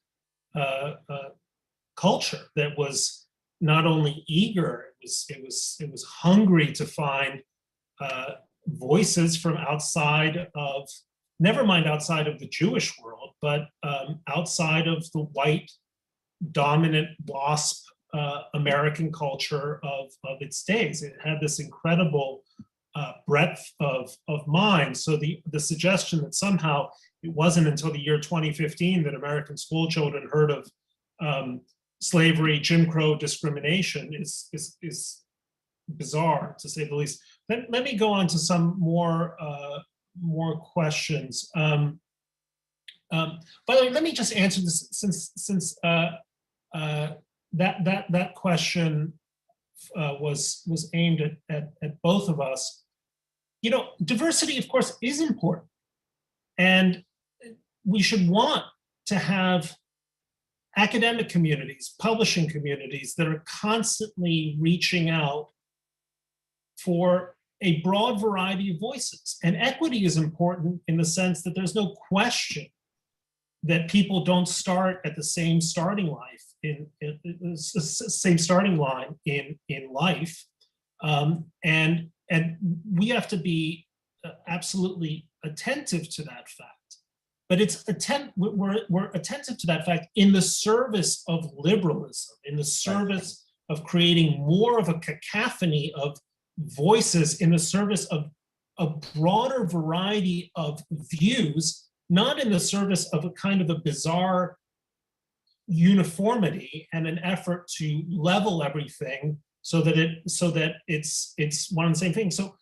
[SPEAKER 1] culture that was not only eager, it was hungry to find voices from outside of, never mind outside of the Jewish world, but outside of the white dominant WASP American culture of its days. It had this incredible breadth of mind. So the suggestion that somehow it wasn't until the year 2015 that American school children heard of slavery, Jim Crow discrimination is bizarre, to say the least. Let me go on to some more questions. By the way, let me just answer this since that question was aimed at both of us. Diversity, of course, is important, and we should want to have academic communities, publishing communities that are constantly reaching out for a broad variety of voices. And equity is important in the sense that there's no question that people don't start at the same starting life in life, and we have to be absolutely attentive to that fact. But we're attentive to that fact in the service of liberalism, in the service of creating more of a cacophony of voices, in the service of a broader variety of views, not in the service of a kind of a bizarre uniformity and an effort to level everything so that it's one and the same thing. So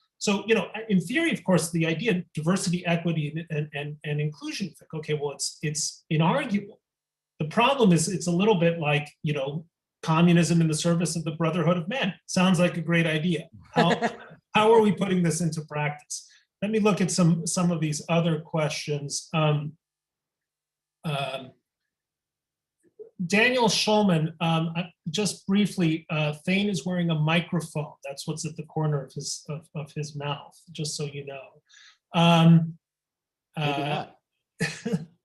[SPEAKER 1] in theory, of course, the idea of diversity, equity, and inclusion, okay, well, it's inarguable. The problem is it's a little bit like, communism in the service of the brotherhood of man. Sounds like a great idea. How are we putting this into practice? Let me look at some of these other questions. Daniel Schulman, just briefly, Thane is wearing a microphone. That's what's at the corner of his mouth, just so you know.
[SPEAKER 2] Maybe not.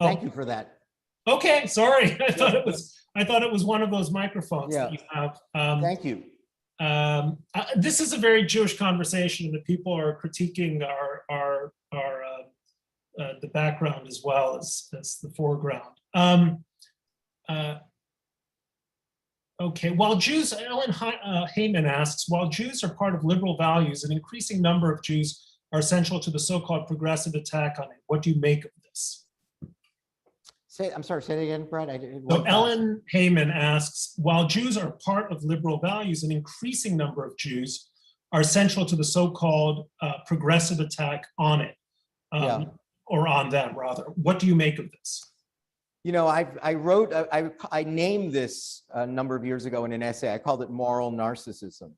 [SPEAKER 2] Thank you for that.
[SPEAKER 1] Okay, sorry. I thought it was one of those microphones that you have.
[SPEAKER 2] Thank you.
[SPEAKER 1] This is a very Jewish conversation, and the people are critiquing the background as well as the foreground. Okay, while Jews, Ellen Heyman asks, while Jews are part of liberal values, an increasing number of Jews are essential to the so-called progressive attack on it. What do you make of this?
[SPEAKER 2] I'm sorry, say it again, Brett.
[SPEAKER 1] So Ellen Heyman asks, while Jews are part of liberal values, an increasing number of Jews are essential to the so-called progressive attack on it. or on them rather. What do you make of this?
[SPEAKER 2] You know, I named this a number of years ago in an essay. I called it moral narcissism.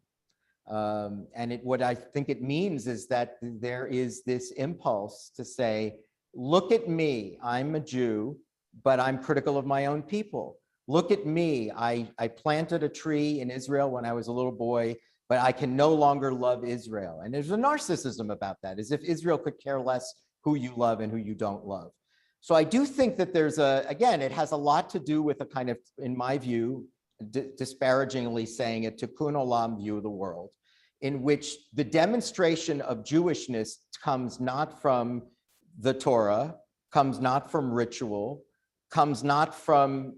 [SPEAKER 2] And what I think it means is that there is this impulse to say, look at me, I'm a Jew, but I'm critical of my own people. Look at me, I planted a tree in Israel when I was a little boy, but I can no longer love Israel. And there's a narcissism about that, as if Israel could care less who you love and who you don't love. So I do think that there's again, it has a lot to do with a kind of, in my view, disparagingly saying it, tikkun olam view of the world, in which the demonstration of Jewishness comes not from the Torah, comes not from ritual, comes not from,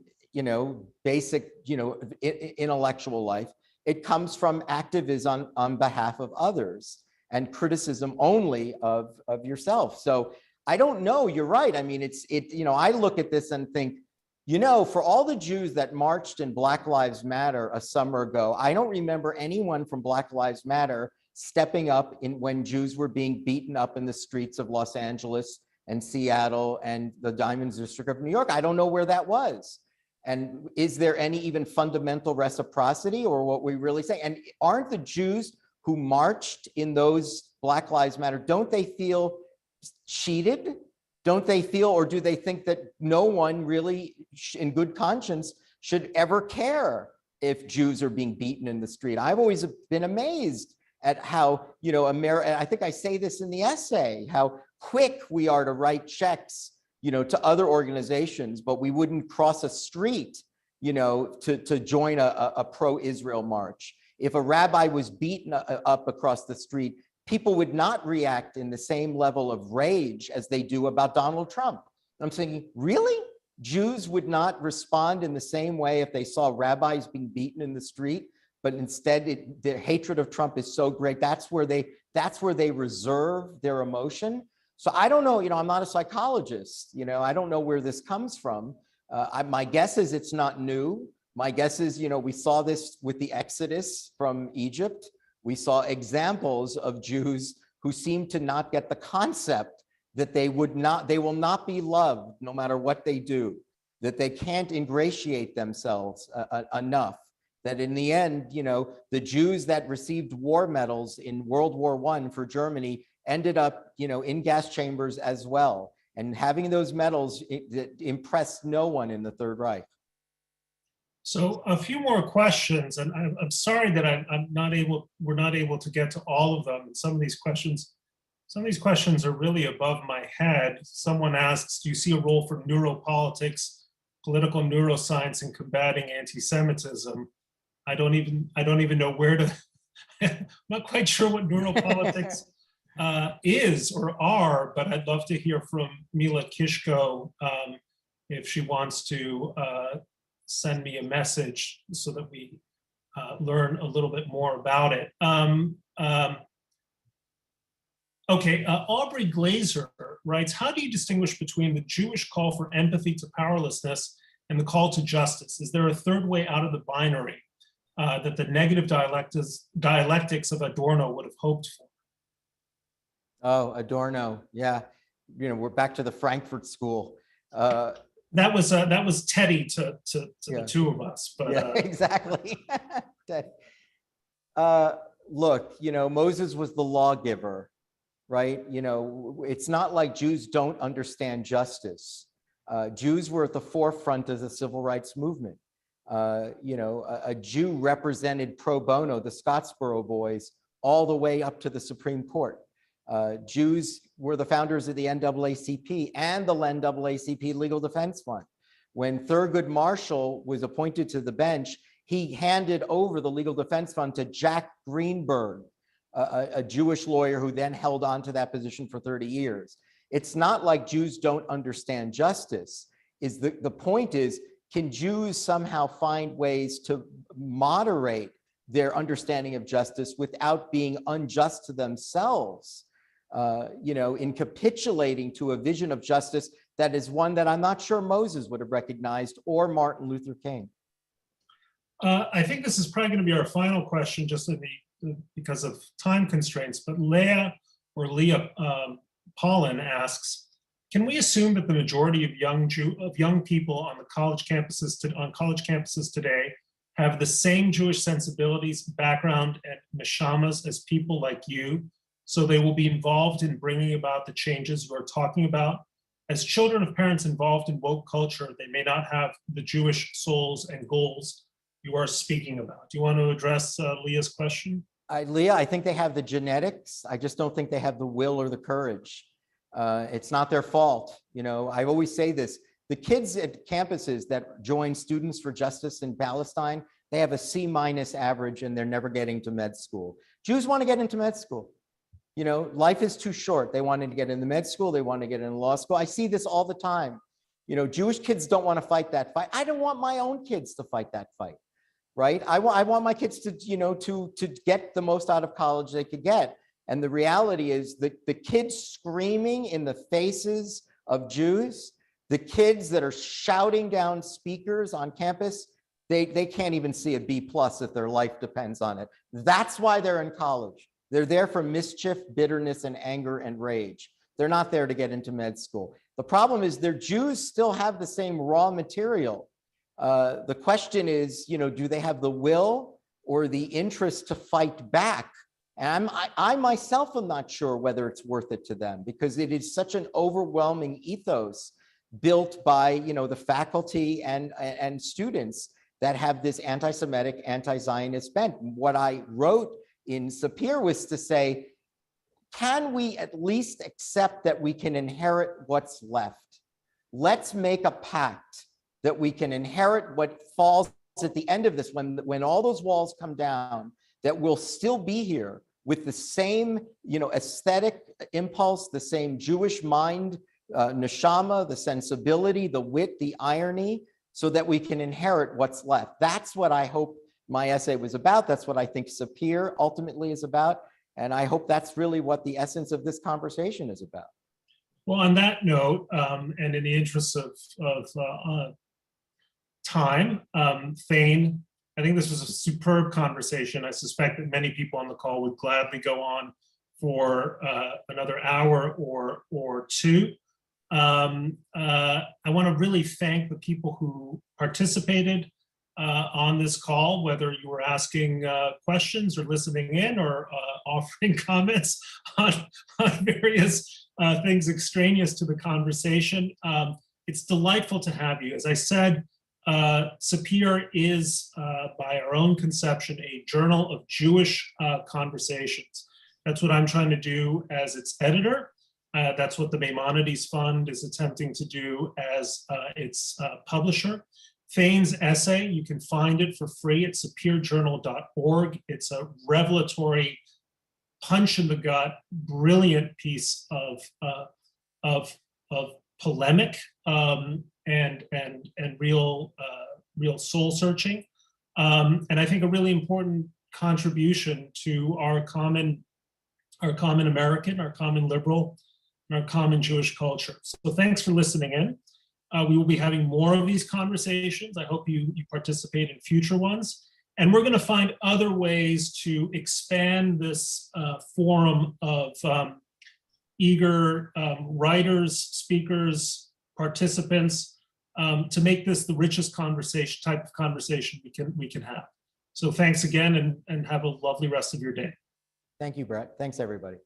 [SPEAKER 2] basic, intellectual life. It comes from activism on behalf of others and criticism only of yourself. So I don't know, you're right. I mean, I look at this and think, for all the Jews that marched in Black Lives Matter a summer ago, I don't remember anyone from Black Lives Matter stepping up when Jews were being beaten up in the streets of Los Angeles and Seattle and the Diamond District of New York. I don't know where that was. And is there any even fundamental reciprocity, or what we really say? And aren't the Jews who marched in those Black Lives Matter, don't they feel cheated? Don't they feel, or do they think that no one really in good conscience should ever care if Jews are being beaten in the street? I've always been amazed at how, I think I say this in the essay, how quick we are to write checks, to other organizations, but we wouldn't cross a street, to join a pro-Israel march. If a rabbi was beaten up across the street, people would not react in the same level of rage as they do about Donald Trump. I'm saying, really? Jews would not respond in the same way if they saw rabbis being beaten in the street, but instead their hatred of Trump is so great. That's where they reserve their emotion. So I don't know, I'm not a psychologist, I don't know where this comes from. My guess is it's not new. My guess is, we saw this with the Exodus from Egypt. We saw examples of Jews who seem to not get the concept that they will not be loved no matter what they do, that they can't ingratiate themselves enough, that in the end, the Jews that received war medals in World War I for Germany ended up, in gas chambers as well. And having those medals impressed no one in the Third Reich.
[SPEAKER 1] So a few more questions, and I'm sorry that we're not able to get to all of them. And some of these questions are really above my head. Someone asks, do you see a role for neuropolitics, political neuroscience in combating anti-Semitism? I don't even know where to, I'm not quite sure what neuropolitics is or are, but I'd love to hear from Mila Kishko if she wants to send me a message so that we learn a little bit more about it. Aubrey Glazer writes, how do you distinguish between the Jewish call for empathy to powerlessness and the call to justice? Is there a third way out of the binary that the negative dialectics of Adorno would have hoped for?
[SPEAKER 2] Oh, Adorno, yeah. We're back to the Frankfurt School.
[SPEAKER 1] That was Teddy to the two of us, but
[SPEAKER 2] yeah, exactly. Look, Moses was the lawgiver, right? It's not like Jews don't understand justice. Jews were at the forefront of the civil rights movement. A Jew represented pro bono, the Scottsboro Boys, all the way up to the Supreme Court. Jews were the founders of the NAACP and the NAACP Legal Defense Fund. When Thurgood Marshall was appointed to the bench, he handed over the Legal Defense Fund to Jack Greenberg, a Jewish lawyer who then held on to that position for 30 years. It's not like Jews don't understand justice. The point is, can Jews somehow find ways to moderate their understanding of justice without being unjust to themselves? In capitulating to a vision of justice that is one that I'm not sure Moses would have recognized or Martin Luther King.
[SPEAKER 1] I think this is probably going to be our final question, just because of time constraints. But Leah Paulin asks, can we assume that the majority of young people on the college campuses today have the same Jewish sensibilities, background, and neshamas as people like you, so they will be involved in bringing about the changes we're talking about? As children of parents involved in woke culture, they may not have the Jewish souls and goals you are speaking about. Do you want to address Leah's question?
[SPEAKER 2] Leah, I think they have the genetics. I just don't think they have the will or the courage. It's not their fault. You know, I always say this, the kids at campuses that join Students for Justice in Palestine, they have a C- average and they're never getting to med school. Jews want to get into med school. You know, life is too short. They wanted to get into med school. They want to get into law school. I see this all the time. You know, Jewish kids don't want to fight that fight. I don't want my own kids to fight that fight, right? I want my kids to, you know, to get the most out of college they could get. And the reality is that the kids screaming in the faces of Jews, the kids that are shouting down speakers on campus, they can't even see a B+ if their life depends on it. That's why they're in college. They're there for mischief, bitterness, and anger and rage. They're not there to get into med school. The problem is their Jews still have the same raw material. The question is, you know, do they have the will or the interest to fight back? And I myself am not sure whether it's worth it to them, because it is such an overwhelming ethos built by, you know, the faculty and students that have this anti-Semitic, anti-Zionist bent. What I wrote in Sapir was to say, can we at least accept that we can inherit what's left? Let's make a pact that we can inherit what falls at the end of this, when all those walls come down, that we'll still be here with the same, you know, aesthetic impulse, the same Jewish mind, neshama, the sensibility, the wit, the irony, so that we can inherit what's left. That's what I hope my essay was about. That's what I think Sapir ultimately is about. And I hope that's really what the essence of this conversation is about.
[SPEAKER 1] Well, on that note, and in the interest of time, Thane, I think this was a superb conversation. I suspect that many people on the call would gladly go on for another hour or two. I want to really thank the people who participated on this call, whether you were asking questions or listening in or offering comments on various things extraneous to the conversation. It's delightful to have you. As I said, Sapir is, by our own conception, a journal of Jewish conversations. That's what I'm trying to do as its editor. That's what the Maimonides Fund is attempting to do as its publisher. Thane's essay, you can find it for free at sapirjournal.org. It's a revelatory, punch in the gut, brilliant piece of polemic and real soul searching, and I think a really important contribution to our common American, our common liberal, and our common Jewish culture. So thanks for listening in. We will be having more of these conversations. I hope you participate in future ones. And we're going to find other ways to expand this forum of eager writers, speakers, participants, to make this the richest type of conversation we can have. So thanks again, and have a lovely rest of your day.
[SPEAKER 2] Thank you, Bret. Thanks, everybody.